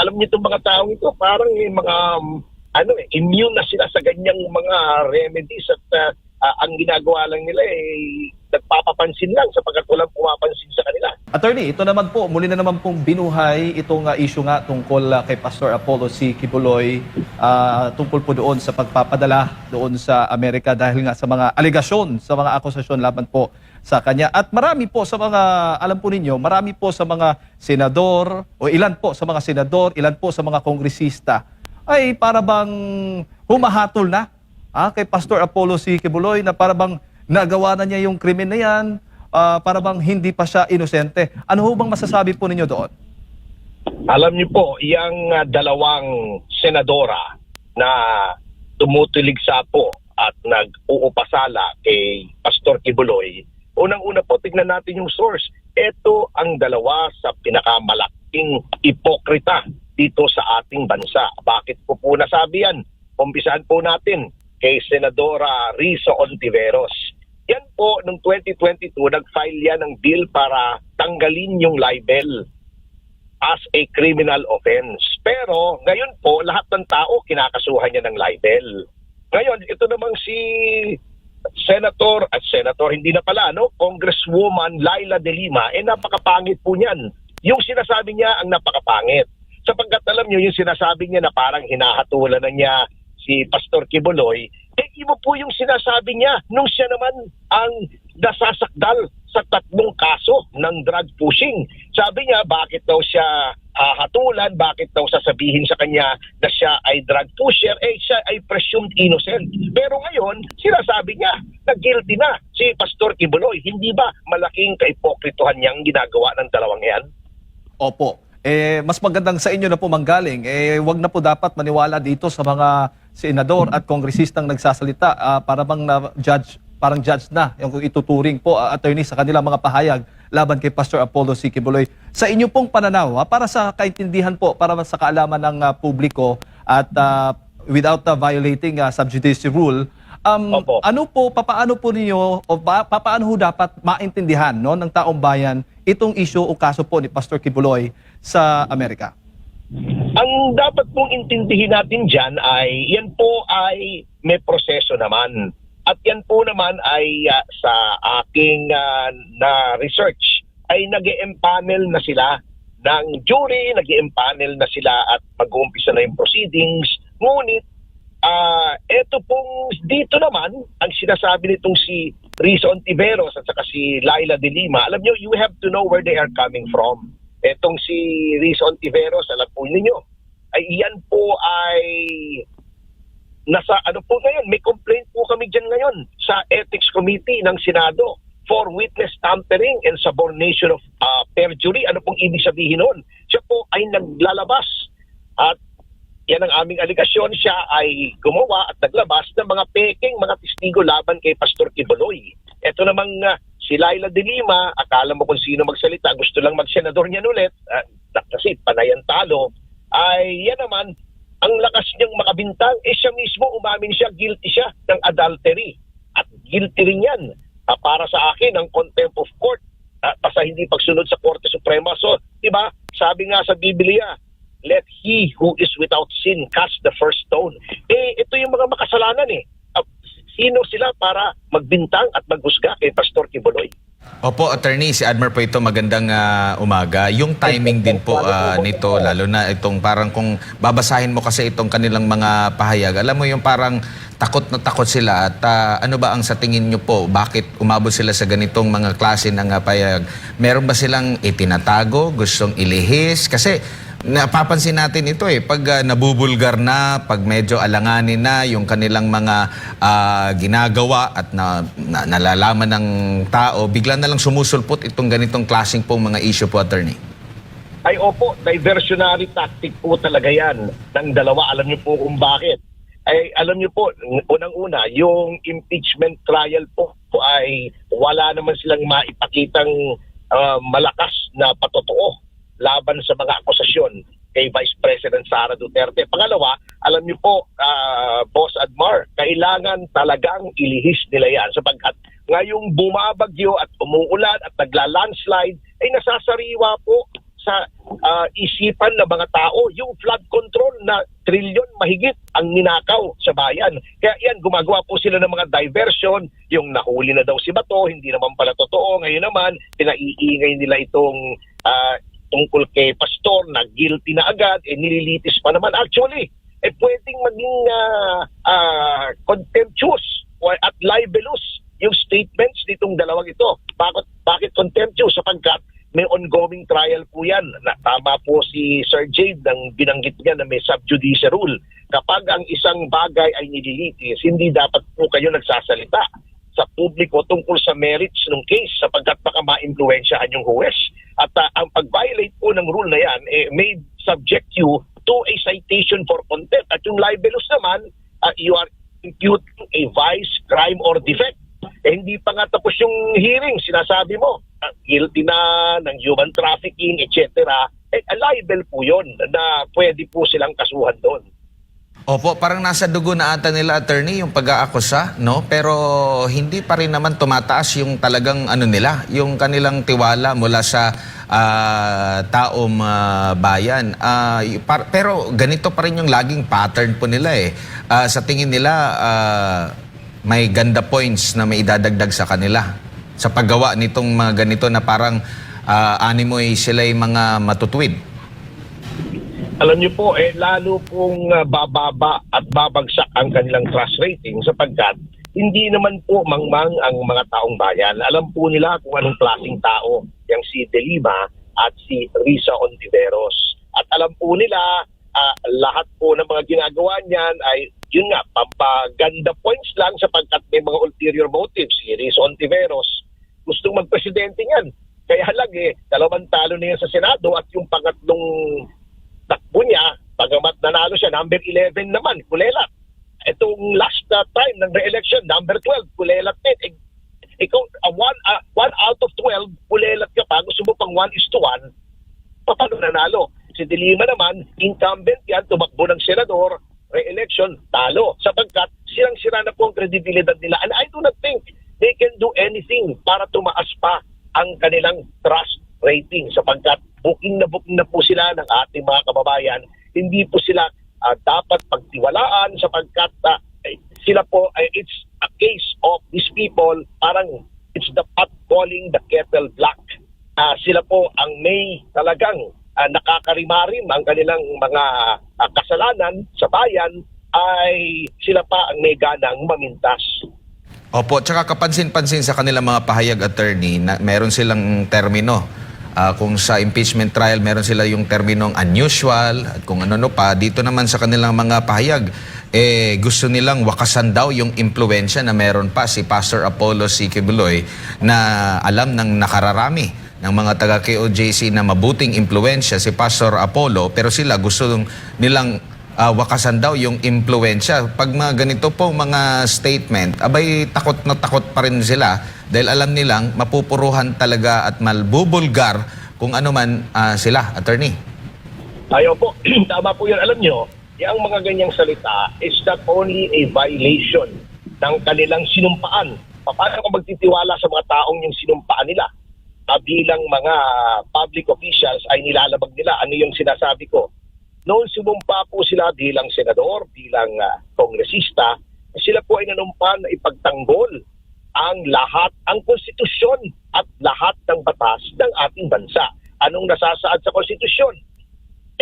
alam niyo itong mga taong ito, parang mga immune na sila sa ganyang mga remedies at ang ginagawa lang nila nagpapapansin lang sapagkat walang pumapansin sa kanila. Attorney, ito naman po, muli na naman pong binuhay itong issue nga tungkol kay Pastor Apollo C. Quiboloy, tungkol po doon sa pagpapadala doon sa Amerika dahil nga sa mga aligasyon, sa mga akusasyon laban po sa kanya. At marami po sa mga, alam po ninyo, marami po sa mga senador, o ilan po sa mga senador, ilan po sa mga kongresista, ay para bang humahatol na kay Pastor Apollo C. Quiboloy na para bang nagawa na niya yung krimen na yan, para bang hindi pa siya inosente. Ano ho bang masasabi po ninyo doon? Alam niyo po, yung dalawang senadora na tumutuligsa po at nag-uupasala kay Pastor Quiboloy, unang-una po, tignan natin yung source. Ito ang dalawa sa pinakamalaking ipokrita dito sa ating bansa. Bakit po nasabi yan? Umpisahan po natin kay Senadora Risa Ontiveros. Yan po, noong 2022, nag-file yan ng bill para tanggalin yung libel as a criminal offense. Pero ngayon po, lahat ng tao kinakasuhan niya ng libel. Ngayon, ito namang si Senator, hindi na pala, Congresswoman Laila De Lima, napakapangit po niyan. Yung sinasabi niya ang napakapangit. Sapagkat alam niyo, yung sinasabi niya na parang hinahatulan na niya si Pastor Quiboloy, iba po yung sinasabi niya nung siya naman ang nasasakdal sa 3 kaso ng drug pushing. Sabi niya, bakit daw siya hahatulan, bakit daw sasabihin sa kanya na siya ay drug pusher, siya ay presumed innocent. Pero ngayon, sinasabi niya na guilty na si Pastor Quiboloy. Hindi ba malaking kaipokritohan niyang ginagawa ng dalawang yan? Opo. Mas magandang sa inyo na po manggaling. Wag na po dapat maniwala dito sa mga senador at kongresistang nagsasalita para bang parang judge na yung ituturing po, attorney, sa kanilang mga pahayag laban kay Pastor Apollo C. Quiboloy. Sa inyo pong pananaw, para sa kaintindihan po, para sa kaalaman ng publiko at without violating sub judice rule, papaano po ninyo o papaano ho dapat maintindihan ng taong bayan itong issue o kaso po ni Pastor Quiboloy sa Amerika? Ang dapat pong intindihin natin dyan ay yan po ay may proseso naman. At yan po naman ay sa aking na research ay nag-e-empanel na sila ng jury, nag-e-empanel na sila at mag-uumpisa na yung proceedings. Ngunit eto pong dito naman ang sinasabi nitong si Risa Ontiveros at saka si Laila De Lima. Alam nyo, you have to know where they are coming from. Etong si Risa Ontiveros, alam po ninyo, ay yan po ay nasa po ngayon, may complaint po kami dyan ngayon sa Ethics Committee ng Senado for witness tampering and subornation of perjury. Ano pong ibig sabihin nun? Siya po ay naglalabas at yan ang aming aligasyon, siya ay gumawa at naglabas ng mga peking, mga testigo laban kay Pastor Quiboloy. Ito namang si Laila De Lima, akala mo kung sino magsalita, gusto lang mag-senador niyan ulit, kasi panayan talo, ay yan naman, ang lakas niyang makabintang, siya mismo umamin siya, guilty siya ng adultery. At guilty rin yan. Para sa akin, ang contempt of court, basta hindi pagsunod sa Korte Suprema. So, diba, sabi nga sa Biblia, let he who is without sin cast the first stone. Ito yung mga makasalanan Sino sila para magbintang at maghusga kay Pastor Quiboloy? Opo, attorney, si Admar po ito, magandang umaga. Yung timing din po nito, lalo na itong parang kung babasahin mo kasi itong kanilang mga pahayag, alam mo yung parang takot na takot sila at ano ba ang sa tingin nyo po, bakit umabot sila sa ganitong mga klase ng pahayag? Meron ba silang itinatago, gustong ilihis? Kasi napapansin natin ito pag nabubulgar na, pag medyo alanganin na yung kanilang mga ginagawa at nalalaman ng tao, bigla na lang sumusulpot itong ganitong klaseng pong mga issue po, attorney. Ay opo, diversionary tactic po talaga yan ng dalawa. Alam niyo po kung bakit. Ay alam niyo po, unang-una, yung impeachment trial po ay wala naman silang maipakitang malakas na patotoo laban sa mga akusasyon kay Vice President Sara Duterte. Pangalawa, alam niyo po, Boss Admar, kailangan talagang ilihis nila yan sapagkat ngayong bumabagyo at umuulan at nagla-landslide ay nasasariwa po sa isipan ng mga tao yung flood control na trilyon mahigit ang ninakaw sa bayan. Kaya yan, gumagawa po sila ng mga diversion, yung nahuli na daw si Bato, hindi naman pala totoo. Ngayon naman, pinaiingay nila itong tungkol kay Pastor na guilty na agad, nililitis pa naman. Actually, pwedeng maging contemptuous at libelous yung statements nitong dalawang ito. Bakit contemptuous? Sapagkat may ongoing trial po yan. Tama po si Sir Jade nang binanggit niya na may sub judice rule. Kapag ang isang bagay ay nililitis, hindi dapat po kayo nagsasalita sa publiko tungkol sa merits ng case sapagkat baka ma-impluensyahan yung huwes. At ang pag-violate po ng rule na yan may subject you to a citation for contempt. At yung libelous naman, you are imputing a vice, crime, or defect. Hindi pa nga tapos yung hearing, sinasabi mo, guilty na ng human trafficking, etc. Libel po yun na pwede po silang kasuhan doon. Opo, parang nasa dugo na ata nila, attorney, yung pag-aakusa, no? Pero hindi pa rin naman tumataas yung talagang nila, yung kanilang tiwala mula sa taong bayan. Pero ganito pa rin yung laging pattern po nila eh. Sa tingin nila, may ganda points na may idadagdag sa kanila sa paggawa nitong mga ganito na parang animoy sila yung mga matutwid. Alam niyo po, lalo pong bababa at babagsak ang kanilang trust rating sapagkat hindi naman po mangmang ang mga taong bayan. Alam po nila kung anong klaseng tao yung si De Lima at si Risa Ontiveros. At alam po nila lahat po ng mga ginagawa niyan ay yun nga, pampaganda points lang sapagkat may mga ulterior motives. Si Risa Ontiveros gustong magpresidente niyan. Kaya lang dalawang talo na yan sa Senado at yung pangatlong takbo niya, pagamat nanalo siya, number 11 naman, kulelat. Itong last time ng re-election, number 12, kulelat din. Ikaw, 1 out of 12, kulelat ka pa, gusto mo pang 1:1, paano nanalo? Si De Lima naman, incumbent yan, tumakbo ng senador, re-election, talo. Sapagkat sirang-sira na po ang kredibilidad nila. And I do not think they can do anything para tumaas pa ang kanilang trust rating. Sapagkat booking na po sila ng ating mga kababayan. Hindi po sila dapat pagtiwalaan sapagkat sila po, it's a case of these people, parang it's the pot calling the kettle black. Sila po ang may talagang nakakarimarim ang kanilang mga kasalanan sa bayan, ay sila pa ang may ganang mamintas. Opo, tsaka kapansin-pansin sa kanilang mga pahayag, attorney, na meron silang termino. Kung sa impeachment trial, meron sila yung terminong unusual at kung ano pa. Dito naman sa kanilang mga pahayag, gusto nilang wakasan daw yung impluensya na meron pa si Pastor Apollo C. Quiboloy na alam ng nakararami ng mga taga-KOJC na mabuting impluensya si Pastor Apollo, pero sila gusto nilang wakasan daw yung impluensya. Pag mga ganito po mga statement, abay takot na takot pa rin sila dahil alam nilang mapupuruhan talaga at malbubulgar kung ano man sila, attorney. Ayaw po, tama po yun. Alam nyo, yung mga ganyang salita is not only a violation ng kanilang sinumpaan. Paano kung magtitiwala sa mga taong yung sinumpaan nila? Bilang mga public officials ay nilalabag nila. Ano yung sinasabi ko? Noon sumumpa po sila bilang senador, bilang kongresista, sila po ay nanumpa na ipagtanggol ang lahat, ang konstitusyon at lahat ng batas ng ating bansa. Anong nasasaad sa konstitusyon?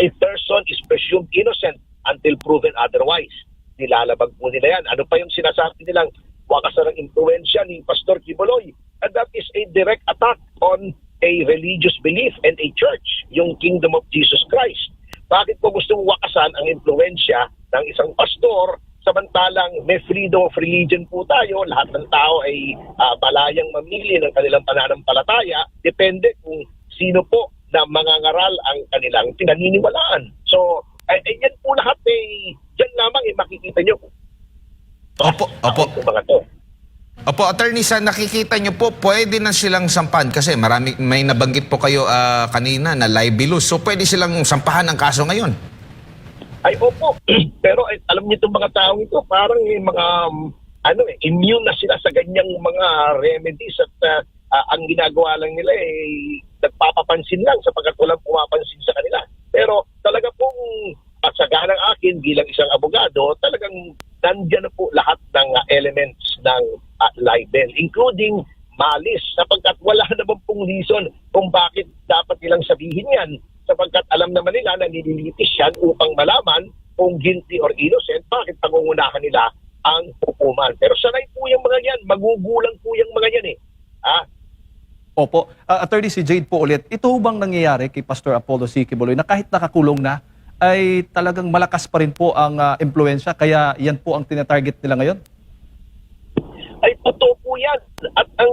A person is presumed innocent until proven otherwise. Nilalabag po nila yan. Ano pa yung sinasabi nilang wakasan ng impluensya ni Pastor Quiboloy? And that is a direct attack on a religious belief and a church, yung Kingdom of Jesus Christ. Bakit po gustong wakasan ang impluensya ng isang pastor samantalang may freedom of religion po tayo, lahat ng tao ay malayang mamili ng kanilang pananampalataya, depende kung sino po na mangangaral ang kanilang pinaniniwalaan. So, yan po lahat dyan lamang makikita nyo. Opo. Opo, attorney, sa nakikita nyo po, pwede na silang sampahan kasi may nabanggit po kayo kanina na libelous. So, pwede silang sampahan ang kaso ngayon? Ay, opo. Pero alam niyo itong mga taong ito, parang mga immune na sila sa ganyang mga remedies at ang ginagawa lang nila nagpapapansin lang sapagkat walang pumapansin sa kanila. Pero talaga pong at sa ganang akin bilang isang abogado, talagang nandiyan na po lahat ng elements ng libel, including malis, sapagkat wala naman pong reason kung bakit dapat nilang sabihin yan, sapagkat alam naman nila na nililitis yan upang malaman kung guilty or innocent, bakit pangungunahan nila ang hukuman. Pero sanay po yung mga yan, magugulang po yung mga yan eh. Opo. Attorney, si Jade po ulit, ito bang nangyayari kay Pastor Apollo C. Quiboloy na kahit nakakulong na, ay talagang malakas pa rin po ang impluensya, kaya yan po ang tinatarget nila ngayon? Ay totoo po yan. At ang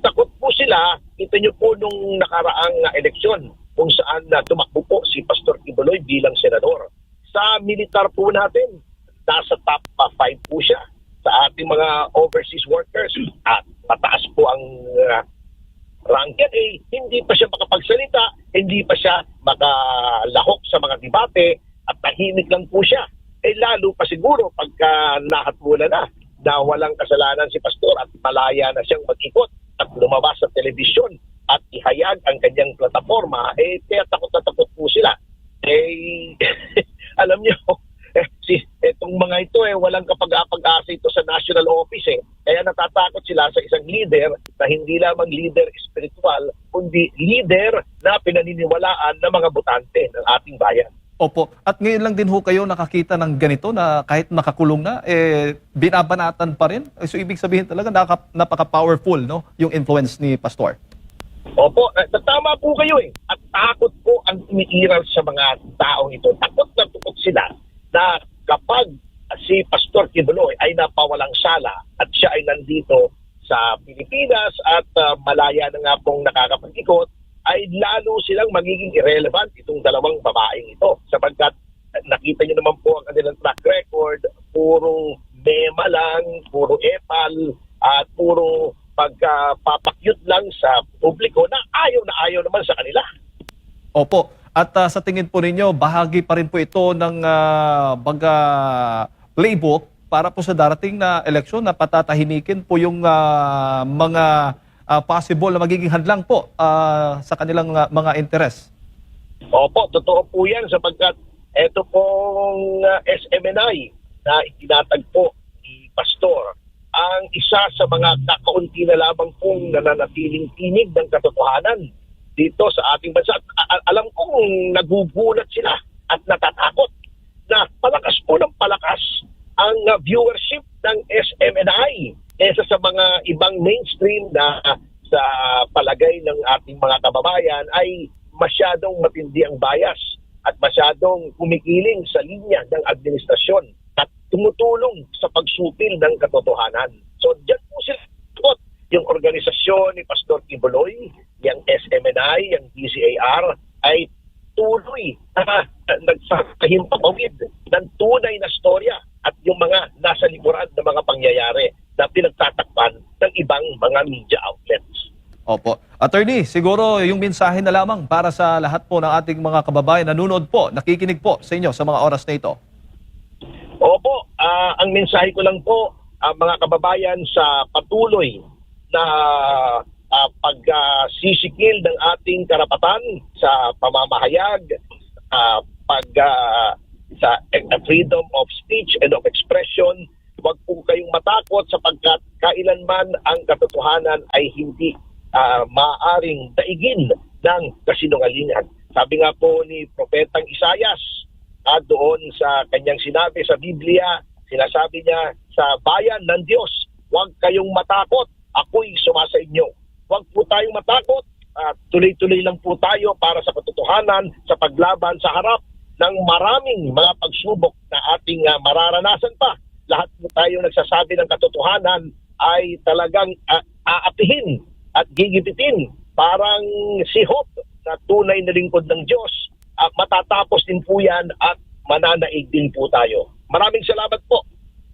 takot po sila, kita nyo po nung nakaraang eleksyon kung saan tumakbo po si Pastor Quiboloy bilang senador. Sa militar po natin, nasa top 5 po siya sa ating mga overseas workers at mataas po ang rank yan, hindi pa siya makapagsalita, hindi pa siya makalahok sa mga debate at tahimik lang po siya. Lalo pa siguro pagka nahatmula na walang kasalanan si Pastor at malaya na siyang mag-ikot at lumabas sa telebisyon at ihayag ang kanyang plataforma, kaya takot na takot po sila. Alam niyo, itong mga ito walang kapag-asa ito sa national office Kaya natatakot sila sa isang leader na hindi lamang leader spiritual, kundi leader na pinaniniwalaan ng mga botante ng ating bayan. Opo. At ngayon lang din ho kayo nakakita ng ganito na kahit nakakulong na, binabanatan pa rin. So ibig sabihin talaga napaka-powerful, no, yung influence ni Pastor. Opo, tama po kayo At takot po ang umiiral sa mga taong ito. Takot na takot sila na kapag si Pastor Quiboloy ay napawalang sala at siya ay nandito sa Pilipinas at malaya na nga pong nakakapag-ikot, ay lalo silang magiging irrelevant itong dalawang babaeng ito. Sapagkat nakita niyo naman po ang kanilang track record, puro mema lang, puro epal, at puro pagpapakyut lang sa publiko na ayaw naman sa kanila. Opo. At sa tingin po ninyo, bahagi pa rin po ito ng playbook para po sa darating na eleksyon na patatahimikin po yung mga possible na magiging hadlang po sa kanilang mga interes. Opo, totoo po yan sapagkat ito pong SMNI na itinatagpo ni Pastor ang isa sa mga kakaunti na lamang pong nananatiling tinig ng katotohanan dito sa ating bansa. Alam kong nagugulat sila at natatakot na palakas po ng palakas ang viewership ng SMNI kaysa sa mga ibang mainstream na sa palagay ng ating mga kababayan ay masyadong matindi ang bias at masyadong kumikiling sa linya ng administrasyon at tumutulong sa pagsupil ng katotohanan. So dyan po sila yung organisasyon ni Pastor Quiboloy, yung SMNI, yung DCAR, ay tuloy na nagsahimpapawid ng tunay na storya at yung mga nasa likuran ng mga pangyayari na pinagtatakpan ng ibang mga media outlets. Opo. Attorney, siguro yung mensahe na lamang para sa lahat po ng ating mga kababayan nanonood po, nakikinig po sa inyo sa mga oras na ito. Opo, ang mensahe ko lang po, mga kababayan, sa patuloy na pagsisikil ng ating karapatan sa pamamahayag, sa freedom of speech and of expression. Huwag po kayong matakot sapagkat kailanman ang katotohanan ay hindi maaaring daigin ng kasinungalingan. Sabi nga po ni Propetang Isayas, doon sa kanyang sinabi sa Biblia, sinasabi niya, sa bayan ng Diyos, huwag kayong matakot, ako'y sumasa inyo. Huwag po tayong matakot, tuloy-tuloy lang po tayo para sa katotohanan, sa paglaban sa harap ng maraming mga pagsubok na ating mararanasan pa. Lahat po tayo nagsasabi ng katotohanan ay talagang aapihin at gigipitin. Parang si Hope na tunay na lingkod ng Diyos. Matatapos din po yan at mananaig din po tayo. Maraming salamat po.